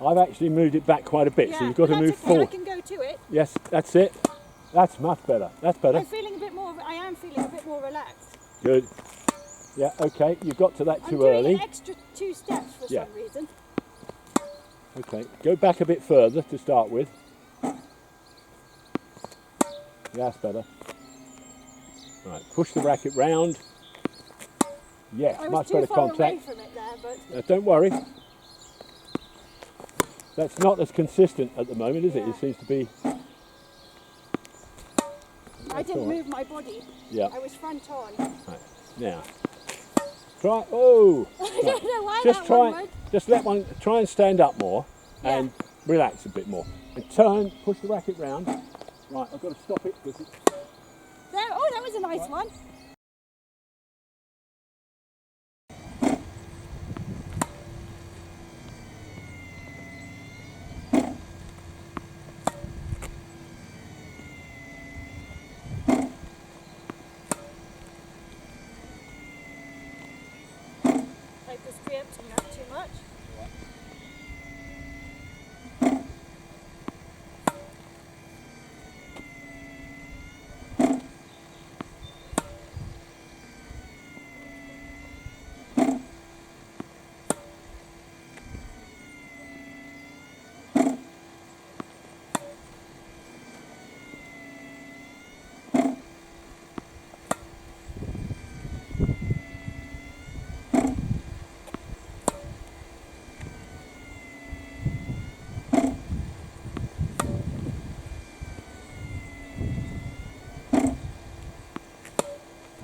I've actually moved it back quite a bit, so you've got to move okay. forward. I can go to it. Yes, that's it. That's much better. That's better. I'm feeling a bit more. I am feeling a bit more relaxed. Good. Yeah, okay, you got to that I'm too doing early. an extra 2 steps for some reason. Okay, go back a bit further to start with. Yeah, that's better. Right, push the racket round. Yes, I was much too better far contact. away from it there, but Don't worry. That's not as consistent at the moment, is it? Yeah. It seems to be. I didn't all right. move my body. Yeah. I was front on. Right. Now, try. Oh. I don't know why Just that try. one would. Just let one. Try and stand up more Yeah. and relax a bit more. And turn. Push the racket round. Right. I've got to stop it because it's. There. Oh, that was a nice one. Hope this preempting that too much.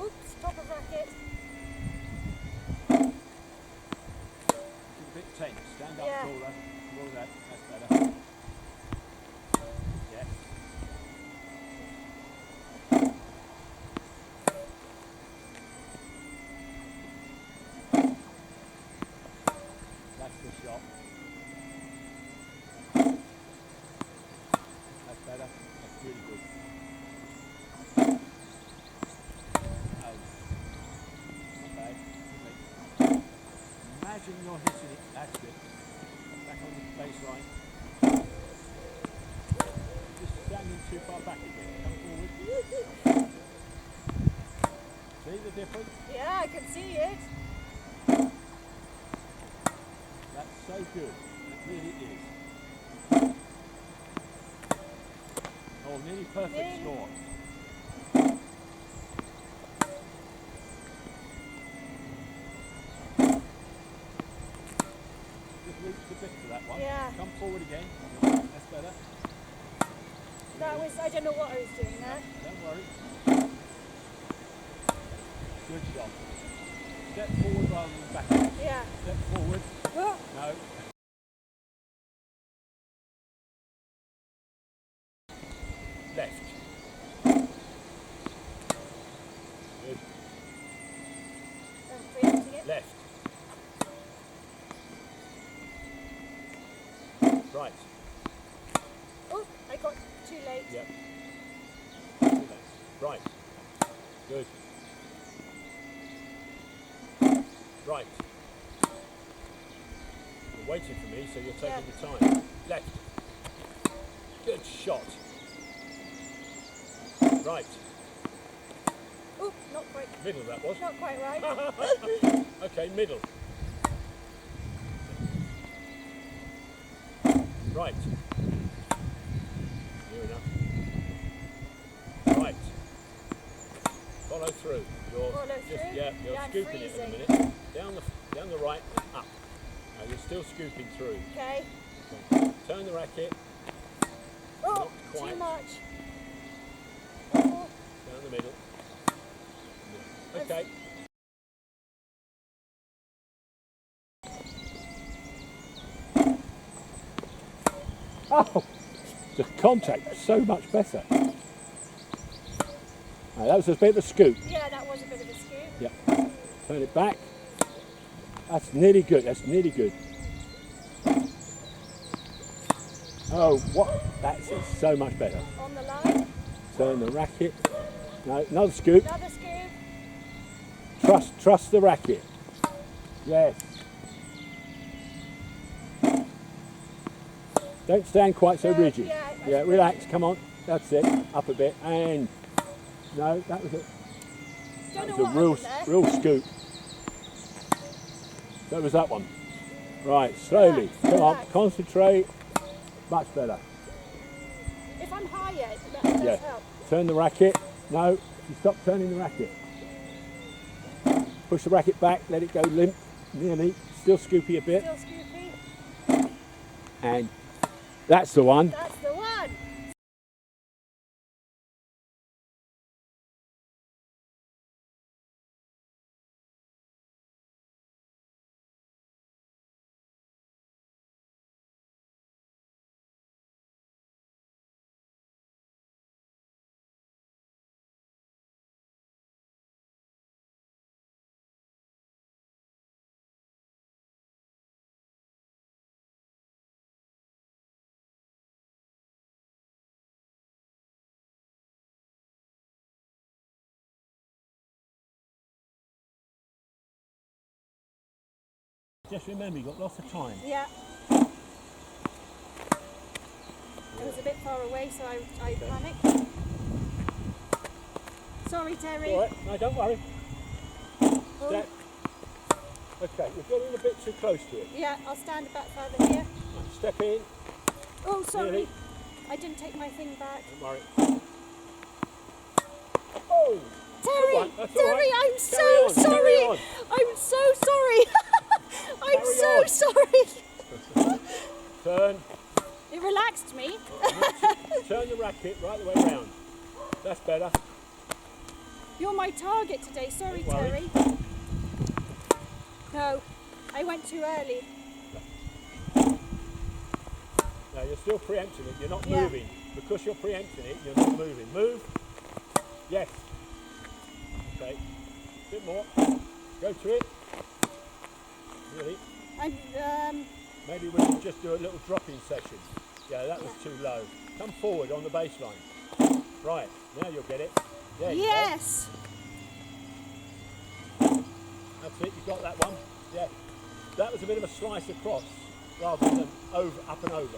Oops, top of racket. It's a bit tense. Stand up Yeah. taller. Roll that. That's better. Yes. That's the shot. That's better. That's really good. Oh. Okay. Imagine you're hitting it. That's it. Back on the baseline. Just standing too far back again. Come forward. See the difference? Yeah, I can see it. That's so good. It really is. Oh, nearly perfect Nearly. score. Just reach a bit to that one. Yeah. Come forward again. That's better. That was. I don't know what I was doing there. Don't worry. Good shot. Step forward rather than back. Yeah. Step forward. Oh, No. Left. Good. I'm preempting it. Left. Right. Oh, I got too late. Yep. Two left. Right. Good. Right. You're waiting for me, so you're taking your time. Left. Good shot. Right. Oh, not quite. Middle that was. Not quite right. Okay, middle. Right. Near enough. Right. Follow through. You're Follow just through? yeah, you're Yeah, I'm scooping it in a freezing. minute. Down the right and up. Now you're still scooping through. Okay. Turn the racket. Oh, Not quite. too much. Oh, Down the middle. Yeah. Okay. Oh, the contact was so much better. Right, that was a bit of a scoop. yeah, that was a bit of a scoop. Yep. Turn it back. That's nearly good. That's nearly good. Oh, what? That's so much better. On the line. Turn the racket. No, another scoop. Another scoop. Trust the racket. Yes. Don't stand quite so rigid. Yeah, Relax, come on. That's it. Up a bit. And no, that was a real scoop. That was that one. Right, slowly. Come on, concentrate. Much better. If I'm higher, that does help. Turn the racket. No, you stop turning the racket. Push the racket back, let it go limp, nearly. Still scoopy a bit. Still scoopy. And that's the one. That's the one. Just remember, you've got lots of time. Yeah. It was a bit far away, so I panicked. Sorry, Terry. All right, no, don't worry. Step. Okay, you're getting a bit too close to it. Yeah, I'll stand a bit further here. Right, step in. Oh, sorry. Nearly. I didn't take my thing back. Don't worry. Oh! Terry, That's Terry, all right. I'm Carry so on, sorry. carry on. I'm so sorry. I'm Carry so on. sorry. Turn. It relaxed me. Turn the racket right the way round. That's better. You're my target today. Sorry, Don't worry. Terry. No, I went too early. No, you're still preempting it. You're not Yeah. moving. Because you're preempting it, you're not moving. Move. Yes. Okay. A bit more. Go to it. Really. I'm, Maybe we should just do a little drop-in session. Yeah, that was too low. Come forward on the baseline. Right, now you'll get it. There you yes. go. That's it, you got that one. Yeah. That was a bit of a slice across rather than over, up and over.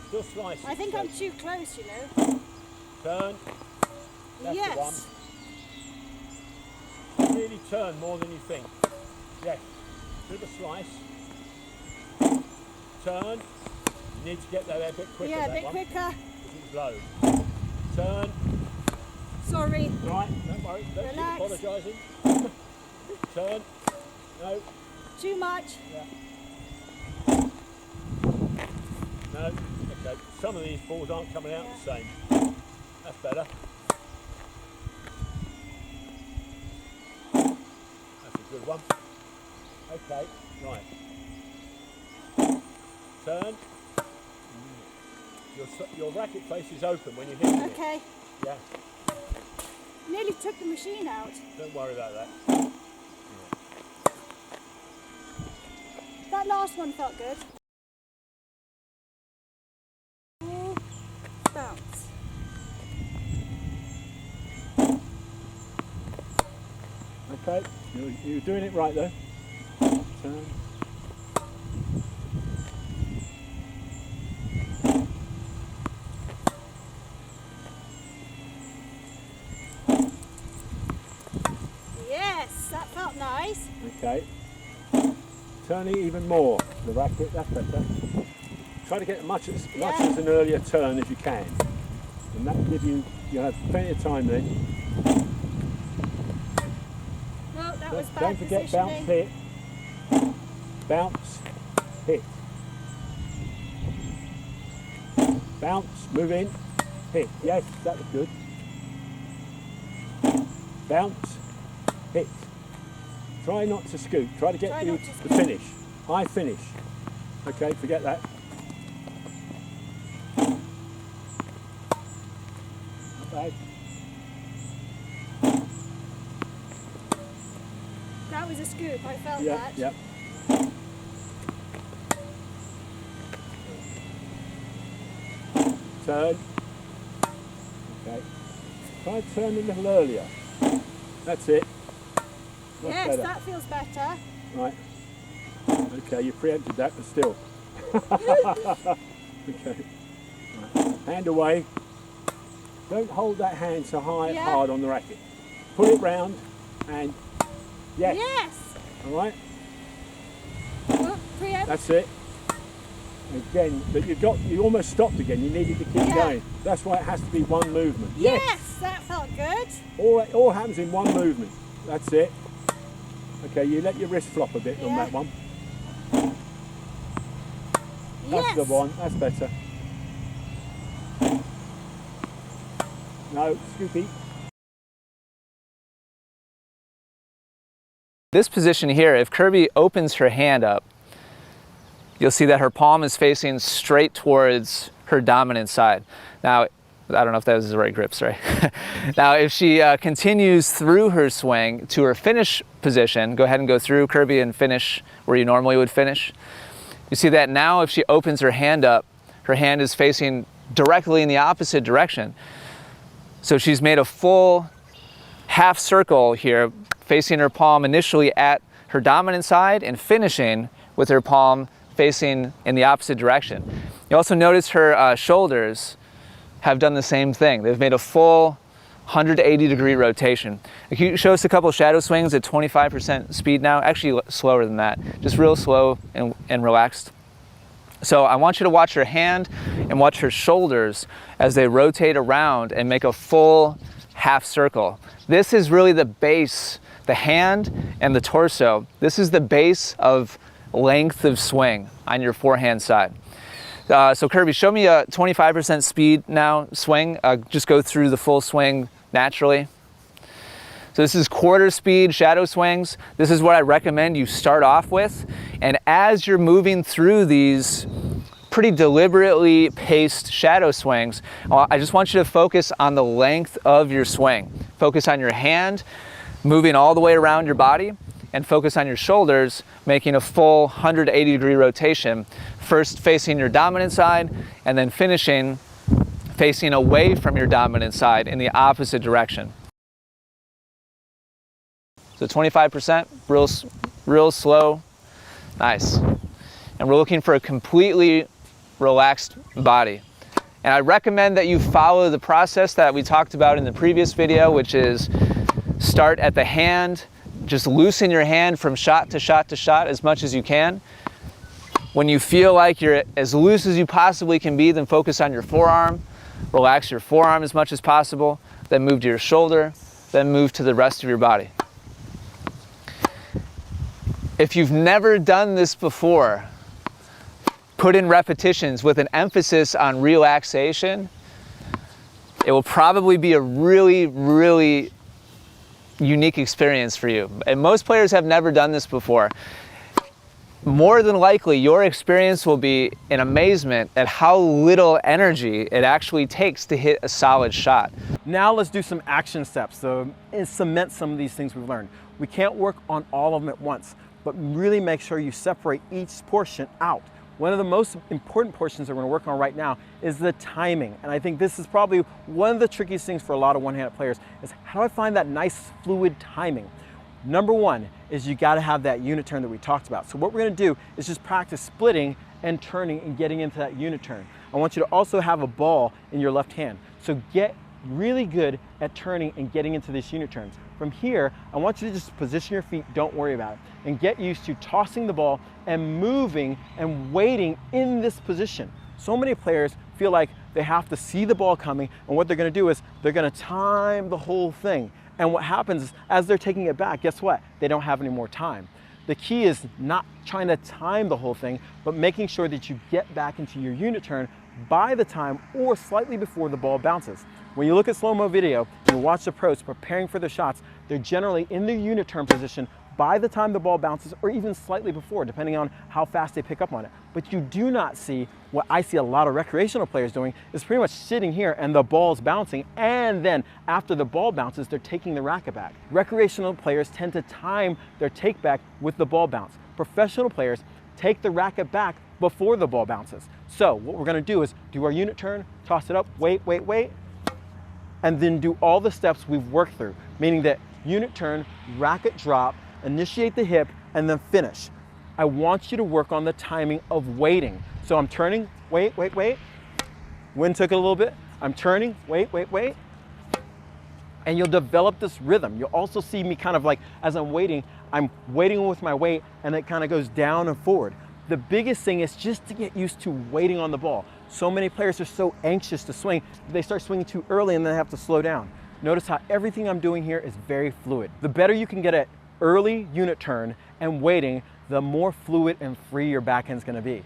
Still slicing. I think so I'm too close, you know. turn. That's the one. Yes. Really turn more than you think. Yes. Bit of a slice. Turn. You need to get there a bit quicker. Yeah, a that bit one, quicker. because it was low. Turn. Sorry. Right, don't worry. Don't keep Relax. apologising. Turn. No. Too much. Yeah. No. Okay. Some of these balls aren't coming out the same. That's better. That's a good one. Okay. Right. Turn. Your racket face is open when you hit it. Okay. Yeah. Nearly took the machine out. Don't worry about that. That last one felt good. Ooh, bounce. Okay. You're doing it right though. Turn. Yes, that felt nice. Okay. Turn it even more. The racket, that's better. Try to get much as an earlier turn as you can. And that will give you have plenty of time then. No, that was bad Don't forget bounce, positioning. hit. Bounce, hit. Bounce, move in, hit. Yes, that was good. Bounce, hit. Try not to scoop. Try to get Try you not to the scoop. finish. High finish. Okay, forget that. Not bad. That was a scoop. I felt Yeah, that. yeah. Turn. Okay. Try to turn a little earlier. That's it. Much Yes, better. that feels better. Right. Okay, you preempted that, but still. Okay. Right. Hand away. Don't hold that hand so high Yeah. hard on the racket. Put it round and yes. Yes. All right. Oh, preempt. That's it. Again, but you almost stopped again. You needed to keep Yeah. going. That's why it has to be one movement. Yes, that felt good. All happens in one movement. That's it. Okay, you let your wrist flop a bit on Yeah. that one. That's Yes. the one. That's better. No, Scoopy. This position here, if Kirby opens her hand up, you'll see that her palm is facing straight towards her dominant side. Now, I don't know if that was the right grip, sorry. Now, if she continues through her swing to her finish position, go ahead and go through, Kirby, and finish where you normally would finish. You see that now if she opens her hand up, her hand is facing directly in the opposite direction. So she's made a full half circle here, facing her palm initially at her dominant side and finishing with her palm facing in the opposite direction. You also notice her shoulders have done the same thing. They've made a full 180-degree rotation. Can you show us a couple of shadow swings at 25% speed now? Actually slower than that, just real slow and relaxed. So I want you to watch her hand and watch her shoulders as they rotate around and make a full half circle. This is really the base, the hand and the torso. This is the base of length of swing on your forehand side. So Kirby, show me a 25% speed now swing. Just go through the full swing naturally. So this is quarter speed shadow swings. This is what I recommend you start off with. And as you're moving through these pretty deliberately paced shadow swings, I just want you to focus on the length of your swing. Focus on your hand, moving all the way around your body, and focus on your shoulders, making a full 180-degree rotation, first facing your dominant side, and then finishing facing away from your dominant side in the opposite direction. So 25%, real slow, nice. And we're looking for a completely relaxed body. And I recommend that you follow the process that we talked about in the previous video, which is start at the hand, just loosen your hand from shot to shot to shot as much as you can. When you feel like you're as loose as you possibly can be, then focus on your forearm. Relax your forearm as much as possible, then move to your shoulder, then move to the rest of your body. If you've never done this before, put in repetitions with an emphasis on relaxation. It will probably be a really unique experience for you. And most players have never done this before. More than likely, your experience will be in amazement at how little energy it actually takes to hit a solid shot. Now let's do some action steps to cement some of these things we've learned. We can't work on all of them at once, but really make sure you separate each portion out. One of the most important portions that we're going to work on right now is the timing. And I think this is probably one of the trickiest things for a lot of one-handed players is how do I find that nice fluid timing? Number one is you got to have that unit turn that we talked about. So what we're going to do is just practice splitting and turning and getting into that unit turn. I want you to also have a ball in your left hand. So get really good at turning and getting into these unit turns. From here, I want you to just position your feet, don't worry about it, and get used to tossing the ball and moving and waiting in this position. So many players feel like they have to see the ball coming, and what they're going to do is they're going to time the whole thing. And what happens is, as they're taking it back, guess what? They don't have any more time. The key is not trying to time the whole thing, but making sure that you get back into your unit turn by the time or slightly before the ball bounces. When you look at slow-mo video and you watch the pros preparing for their shots, they're generally in the unit turn position by the time the ball bounces or even slightly before, depending on how fast they pick up on it. But you do not see what I see a lot of recreational players doing is pretty much sitting here and the ball's bouncing, and then after the ball bounces, they're taking the racket back. Recreational players tend to time their take back with the ball bounce. Professional players take the racket back before the ball bounces. So what we're gonna do is do our unit turn, toss it up, wait, and then do all the steps we've worked through, meaning that unit turn, racket drop, initiate the hip, and then finish. I want you to work on the timing of waiting. So I'm turning, wait. Wind took it a little bit. I'm turning, wait. And you'll develop this rhythm. You'll also see me kind of like, as I'm waiting with my weight, and it kind of goes down and forward. The biggest thing is just to get used to waiting on the ball. So many players are so anxious to swing, they start swinging too early and then they have to slow down. Notice how everything I'm doing here is very fluid. The better you can get at early unit turn and waiting, the more fluid and free your backhand's gonna be.